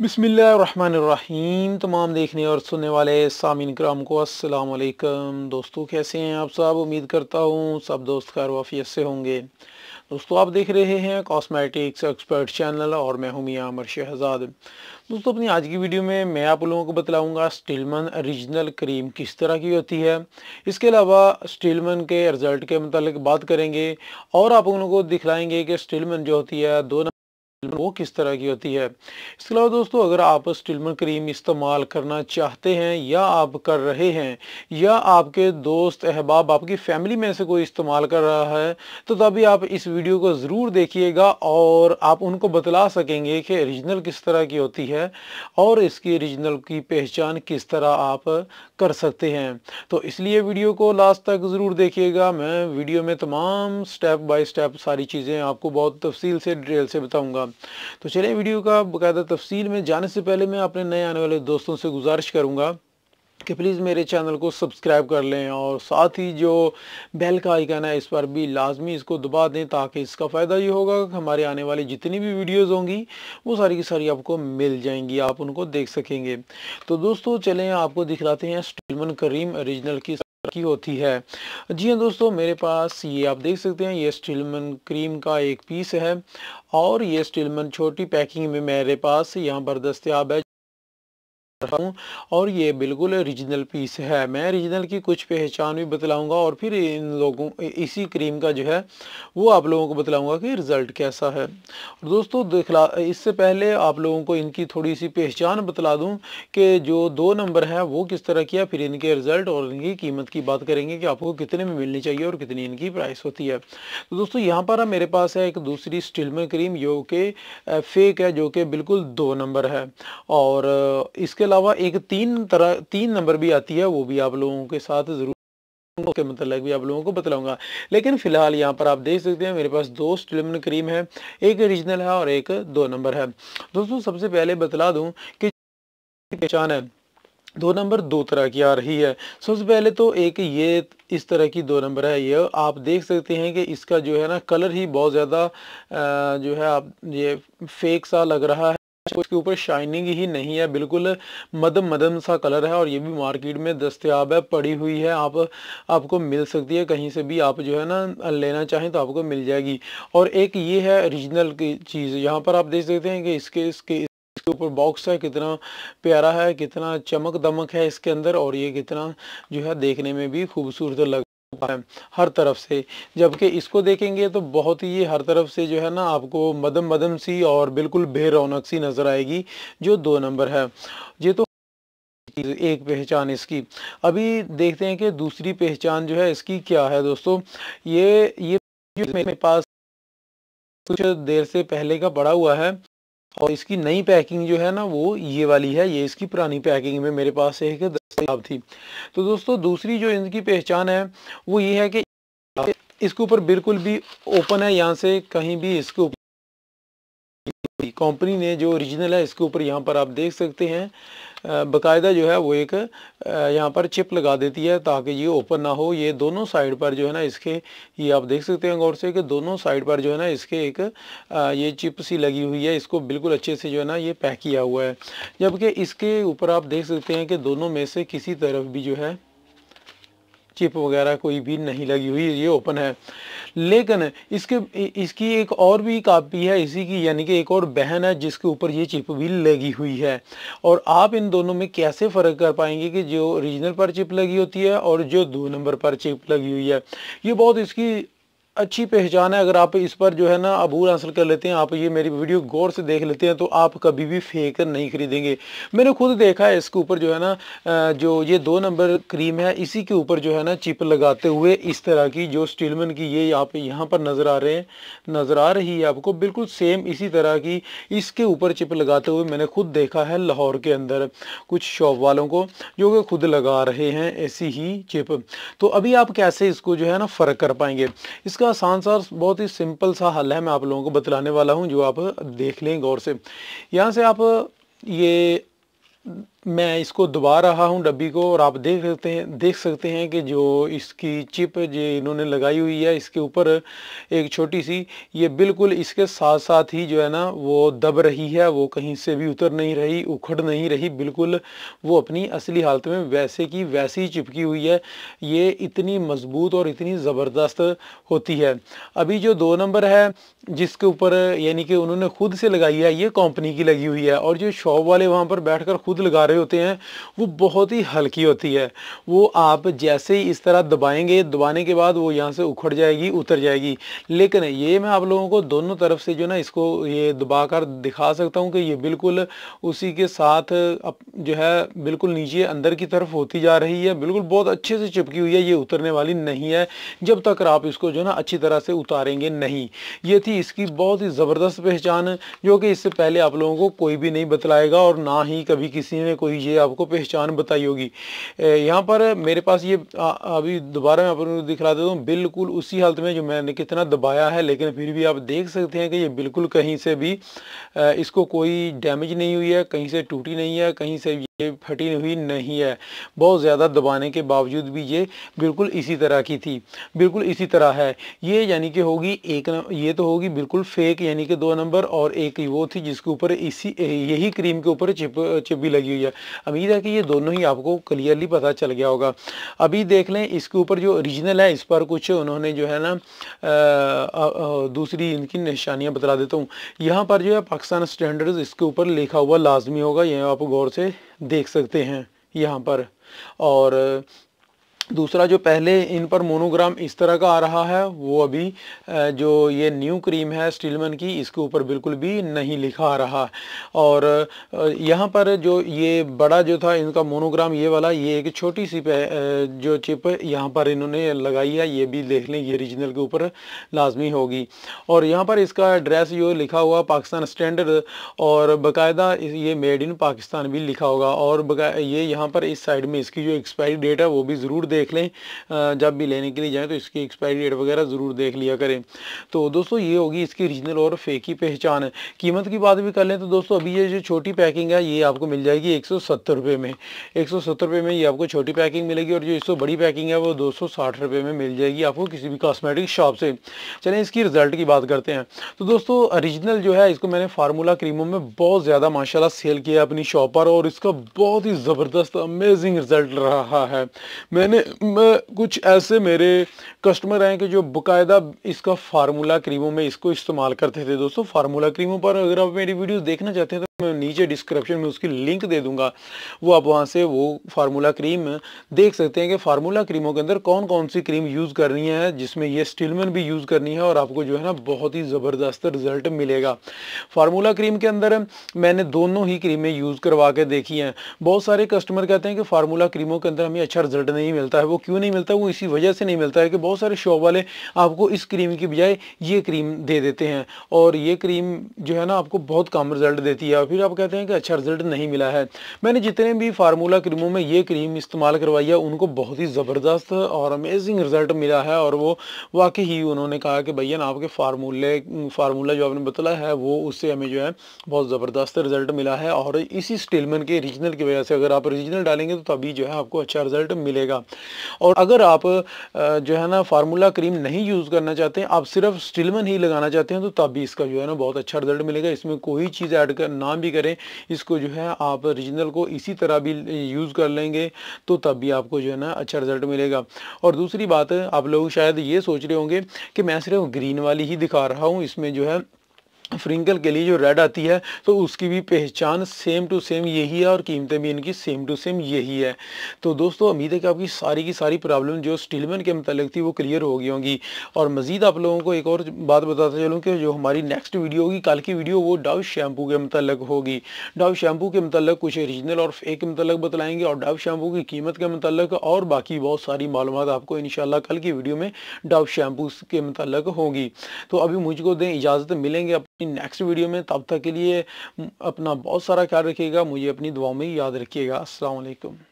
बिस्मिल्लाहिर्रहमानिर्रहीम। तमाम देखने और सुनने वाले सामीन कराम को अस्सलाम वालेकुम। दोस्तों, कैसे हैं आप सब? उम्मीद करता हूँ सब दोस्त खैर वाफियत से होंगे। दोस्तों, आप देख रहे हैं कॉस्मेटिक्स एक्सपर्ट चैनल और मैं हूँ मियां अमर शहजाद। दोस्तों, अपनी आज की वीडियो में मैं आप लोगों को बतलाऊंगा स्टीलमन ओरिजिनल क्रीम किस तरह की होती है। इसके अलावा स्टीलमन के रिज़ल्ट के मतलब बात करेंगे और आप लोगों को दिखलाएंगे कि स्टीलमन जो होती है वो किस तरह की होती है। इसके अलावा दोस्तों, अगर आप स्टीलमन क्रीम इस्तेमाल करना चाहते हैं या आप कर रहे हैं या आपके दोस्त अहबाब आपकी फैमिली में से कोई इस्तेमाल कर रहा है, तो तभी आप इस वीडियो को ज़रूर देखिएगा और आप उनको बतला सकेंगे कि ओरिजिनल किस तरह की होती है और इसकी ओरिजिनल की पहचान किस तरह आप कर सकते हैं। तो इसलिए वीडियो को लास्ट तक ज़रूर देखिएगा। मैं वीडियो में तमाम स्टेप बाय स्टेप सारी चीज़ें आपको बहुत तफसील से डिटेल से बताऊंगा। तो चलिए, वीडियो का बाकायदा तफसील में जाने से पहले मैं अपने नए आने वाले दोस्तों से गुजारिश करूंगा कि प्लीज़ मेरे चैनल को सब्सक्राइब कर लें और साथ ही जो बेल का आइकन है इस पर भी लाजमी इसको दबा दें, ताकि इसका फ़ायदा ये होगा कि हमारे आने वाली जितनी भी वीडियोस होंगी वो सारी की सारी आपको मिल जाएंगी, आप उनको देख सकेंगे। तो दोस्तों, चलें आपको दिखलाते हैं स्टीलमन क्रीम ओरिजिनल की होती है। जी हाँ दोस्तों, मेरे पास ये आप देख सकते हैं, ये स्टीलमन क्रीम का एक पीस है और ये स्टीलमन छोटी पैकिंग में मेरे पास यहाँ पर दस्तयाब है हूँ और ये बिल्कुल ओरिजिनल पीस है। मैं ओरिजिनल की कुछ पहचान भी बतलाऊंगा और फिर इन लोगों इसी क्रीम का जो है वो आप लोगों को बतलाऊंगा कि रिज़ल्ट कैसा है। और दोस्तों, दिखला इससे पहले आप लोगों को इनकी थोड़ी सी पहचान बतला दूं कि जो 2 नंबर है वो किस तरह किया, फिर इनके रिज़ल्ट और इनकी कीमत की बात करेंगे कि आपको कितने में मिलनी चाहिए और कितनी इनकी प्राइस होती है। तो दोस्तों, यहाँ पर मेरे पास है एक दूसरी स्टीलमन क्रीम जो कि फेक है, जो कि बिल्कुल 2 नंबर है और इसके अलावा एक 3 नंबर भी आती है, वो भी आप लोगों के साथ ज़रूर के मतलब भी आप लोगों को बतलाऊंगा। लेकिन फिलहाल यहाँ पर आप देख सकते हैं मेरे पास 2 स्टीलमन क्रीम है, एक ओरिजिनल है और एक 2 नंबर है। दोस्तों, सबसे पहले बतला दूं कि पहचान है 2 नंबर 2 तरह की आ रही है। सबसे पहले तो एक ये इस तरह की 2 नंबर है, ये आप देख सकते हैं कि इसका जो है ना कलर ही बहुत ज़्यादा जो है आप ये फेक सा लग रहा है। उसके ऊपर शाइनिंग ही नहीं है, बिल्कुल मदम मदम सा कलर है और ये भी मार्केट में दस्तयाब है, पड़ी हुई है, आपको मिल सकती है कहीं से भी, आप जो है ना लेना चाहें तो आपको मिल जाएगी। और एक ये है ओरिजिनल की चीज़, यहाँ पर आप देख सकते हैं कि इसके ऊपर बॉक्स है, कितना प्यारा है, कितना चमक दमक है इसके अंदर और ये कितना जो है देखने में भी खूबसूरत लग है हर तरफ से। जबकि इसको देखेंगे तो बहुत ही हर तरफ से जो है ना आपको मदम मदम सी और बिल्कुल बेरौनक सी नज़र आएगी जो 2 नंबर है। ये तो एक पहचान इसकी। अभी देखते हैं कि दूसरी पहचान जो है इसकी क्या है। दोस्तों, ये जो मेरे पास कुछ देर से पहले का पड़ा हुआ है और इसकी नई पैकिंग जो है ना वो ये वाली है, ये इसकी पुरानी पैकिंग में मेरे पास एक दस्तयाब थी। तो दोस्तों, दूसरी जो इनकी पहचान है वो ये है कि इसके ऊपर बिल्कुल भी ओपन है, यहाँ से कहीं भी इसके ऊपर कंपनी ने जो ओरिजिनल है इसके ऊपर यहाँ पर आप देख सकते हैं बाकायदा जो है वो एक यहाँ पर चिप लगा देती है ताकि ये ओपन ना हो। ये दोनों साइड पर जो है ना इसके, ये आप देख सकते हैं गौर से कि दोनों साइड पर जो है ना इसके एक ये चिप सी लगी हुई है, इसको बिल्कुल अच्छे से जो है ना ये पैक किया हुआ है। जबकि इसके ऊपर आप देख सकते हैं कि दोनों में से किसी तरफ भी जो है चिप वगैरह कोई भी नहीं लगी हुई, ये ओपन है। लेकिन इसकी एक और भी कापी है इसी की, यानी कि एक और बहन है जिसके ऊपर ये चिप भी लगी हुई है। और आप इन दोनों में कैसे फ़र्क कर पाएंगे कि जो ओरिजिनल पर चिप लगी होती है और जो 2 नंबर पर चिप लगी हुई है। ये बहुत इसकी अच्छी पहचान है। अगर आप इस पर जो है ना अबूर हासिल कर लेते हैं, आप ये मेरी वीडियो गौर से देख लेते हैं, तो आप कभी भी फेक नहीं खरीदेंगे। मैंने खुद देखा है इसके ऊपर जो है ना जो ये 2 नंबर क्रीम है इसी के ऊपर जो है ना चिप लगाते हुए इस तरह की जो स्टीलमन की ये आप यहाँ पर नज़र आ रही है आपको, बिल्कुल सेम इसी तरह की इसके ऊपर चिप लगाते हुए मैंने खुद देखा है लाहौर के अंदर कुछ शॉप वालों को जो कि खुद लगा रहे हैं ऐसी ही चिप। तो अभी आप कैसे इसको जो है ना फ़र्क कर पाएंगे, इसका आसान सा बहुत ही सिंपल सा हल है, मैं आप लोगों को बतलाने वाला हूं जो आप देख लें गौर से। यहाँ से आप ये मैं इसको दबा रहा हूँ डब्बी को, और आप देख सकते हैं कि जो इसकी चिप जो इन्होंने लगाई हुई है इसके ऊपर एक छोटी सी, ये बिल्कुल इसके साथ साथ ही जो है ना वो दब रही है, वो कहीं से भी उतर नहीं रही, उखड़ नहीं रही, बिल्कुल वो अपनी असली हालत में वैसे की वैसी ही चिपकी हुई है। ये इतनी मजबूत और इतनी ज़बरदस्त होती है। अभी जो 2 नंबर है जिसके ऊपर यानी कि उन्होंने खुद से लगाई है, ये कंपनी की लगी हुई है, और जो शॉप वाले वहाँ पर बैठकर खुद लगा रहे होते हैं वो बहुत ही हल्की होती है। वो आप जैसे ही इस तरह दबाएंगे, दबाने के बाद वो यहाँ से उखड़ जाएगी, उतर जाएगी। लेकिन ये मैं आप लोगों को दोनों तरफ से जो ना इसको ये दबा कर दिखा सकता हूँ कि ये बिल्कुल उसी के साथ जो है बिल्कुल नीचे अंदर की तरफ होती जा रही है, बिल्कुल बहुत अच्छे से चिपकी हुई है, ये उतरने वाली नहीं है जब तक आप इसको जो ना अच्छी तरह से उतारेंगे नहीं। ये थी इसकी बहुत ही ज़बरदस्त पहचान, जो कि इससे पहले आप लोगों को कोई भी नहीं बतलाएगा और ना ही कभी किसी ने कोई ये आपको पहचान बताई होगी। यहाँ पर मेरे पास ये अभी दोबारा मैं आपको दिखला देता हूँ, बिल्कुल उसी हालत में जो मैंने कितना दबाया है, लेकिन फिर भी आप देख सकते हैं कि ये बिल्कुल कहीं से भी इसको कोई डैमेज नहीं हुई है, कहीं से टूटी नहीं है, कहीं से ये फटी हुई नहीं है। बहुत ज़्यादा दबाने के बावजूद भी ये बिल्कुल इसी तरह की थी, बिल्कुल इसी तरह है ये। यानी कि होगी ये तो होगी बिल्कुल फेक, यानी कि 2 नंबर, और एक वो थी जिसके ऊपर यही क्रीम के ऊपर चिप भी लगी हुई है। उम्मीद है कि ये दोनों ही आपको क्लियरली पता चल गया होगा। अभी देख लें इसके ऊपर जो ओरिजिनल है, इस पर कुछ उन्होंने जो है ना दूसरी इनकी निशानियां बता देता हूँ। यहाँ पर जो है पाकिस्तान स्टैंडर्ड्स इसके ऊपर लिखा हुआ लाजमी होगा, यह आप गौर से देख सकते हैं यहाँ पर। और दूसरा जो पहले इन पर मोनोग्राम इस तरह का आ रहा है, वो अभी जो ये न्यू क्रीम है स्टीलमैन की, इसके ऊपर बिल्कुल भी नहीं लिखा आ रहा। और यहाँ पर जो ये बड़ा जो था इनका मोनोग्राम ये वाला, ये एक छोटी सी जो चिप यहाँ पर इन्होंने लगाई है, ये भी देख लें, ये ओरिजिनल के ऊपर लाजमी होगी। और यहाँ पर इसका एड्रेस जो लिखा हुआ पाकिस्तान स्टैंडर्ड, और बाकायदा ये मेड इन पाकिस्तान भी लिखा होगा। और ये यहाँ पर इस साइड में इसकी जो एक्सपायरी डेट है वो भी ज़रूर देख लें, जब भी लेने के लिए जाएं तो इसकी एक्सपायरी डेट वगैरह ज़रूर देख लिया करें। तो दोस्तों ये होगी इसकी रीजनल और फेक की पहचान। कीमत की बात भी कर लें तो दोस्तों अभी ये जो छोटी पैकिंग है ये आपको मिल जाएगी 170 रुपये में। 170 रुपये में ये आपको छोटी पैकिंग मिलेगी, और जो इससे बड़ी पैकिंग है वो 260 रुपये में मिल जाएगी आपको किसी भी कॉस्मेटिक शॉप से। चलें इसकी रिजल्ट की बात करते हैं। तो दोस्तों ओरिजिनल जो है इसको मैंने फार्मूला क्रीमों में बहुत ज़्यादा माशाल्लाह सेल किया अपनी शॉप पर, और इसका बहुत ही ज़बरदस्त अमेजिंग रिजल्ट रहा है। मैं कुछ ऐसे मेरे कस्टमर हैं कि जो बाकायदा इसका फार्मूला क्रीमों में इसको इस्तेमाल करते थे। दोस्तों फार्मूला क्रीमों पर अगर आप मेरी वीडियो देखना चाहते हैं तो मैं नीचे डिस्क्रिप्शन में उसकी लिंक दे दूंगा, वो आप वहां से वो फार्मूला क्रीम देख सकते हैं कि फार्मूला क्रीमों के अंदर कौन कौन सी क्रीम यूज़ करनी है, जिसमें ये स्टीलमैन भी यूज़ करनी है, और आपको जो है ना बहुत ही ज़बरदस्त रिजल्ट मिलेगा। फार्मूला क्रीम के अंदर मैंने दोनों ही क्रीमें यूज़ करवा के देखी हैं। बहुत सारे कस्टमर कहते हैं कि फार्मूला क्रीमों के अंदर हमें अच्छा रिजल्ट नहीं मिलता है। वो क्यों नहीं मिलता? वो इसी वजह से नहीं मिलता है कि बहुत सारे शॉप वाले आपको इस क्रीम की बजाय ये क्रीम दे देते हैं, और ये क्रीम जो है ना आपको बहुत कम रिजल्ट देती है, और फिर आप कहते हैं कि अच्छा रिजल्ट नहीं मिला है। मैंने जितने भी फार्मूला क्रीमों में ये क्रीम इस्तेमाल करवाई है उनको बहुत ही ज़बरदस्त और अमेजिंग रिजल्ट मिला है, और वो वाकई ही उन्होंने कहा कि भैया ना आपके फार्मूला जो आपने बताया है वो उससे हमें जो है बहुत ज़बरदस्त रिजल्ट मिला है, और इसी स्टीलमैन के ओरिजिनल की वजह से अगर आप ओरिजिनल डालेंगे तो तभी जो है आपको अच्छा रिजल्ट मिलेगा। और अगर आप जो है ना फार्मूला क्रीम नहीं यूज़ करना चाहते हैं, आप सिर्फ स्टीलमैन ही लगाना चाहते हैं, तो तब भी इसका जो है ना बहुत अच्छा रिजल्ट मिलेगा। इसमें कोई चीज़ ऐड कर ना भी करें, इसको जो है आप ओरिजिनल को इसी तरह भी यूज़ कर लेंगे तो तब भी आपको जो है ना अच्छा रिजल्ट मिलेगा। और दूसरी बात, आप लोग शायद ये सोच रहे होंगे कि मैं सिर्फ ग्रीन वाली ही दिखा रहा हूँ, इसमें जो है फ्रिंकल के लिए जो रेड आती है तो उसकी भी पहचान सेम टू सेम यही है, और कीमतें भी इनकी सेम टू सेम यही है। तो दोस्तों उम्मीद है कि आपकी सारी की सारी प्रॉब्लम जो स्टीलमैन के मतलब थी वो क्लियर हो गई होंगी। और मज़ीद आप लोगों को एक और बात बताता चलूँ कि जो हमारी नेक्स्ट वीडियो होगी, कल की वीडियो, वो डव शैम्पू के मतलब होगी। डव शैम्पू के मतलब कुछ ओरिजिनल और फेक के मतलब बतलाएंगे, और डव शैम्पू की कीमत के मतलब और बाकी बहुत सारी मालूमात आपको इंशाल्लाह कल की वीडियो में डव शैम्पू के मतलब होगी। तो अभी मुझको दें इजाज़त, मिलेंगे नेक्स्ट वीडियो में। तब तक के लिए अपना बहुत सारा ख्याल रखिएगा, मुझे अपनी दुआओं में याद रखिएगा। अस्सलाम वालेकुम।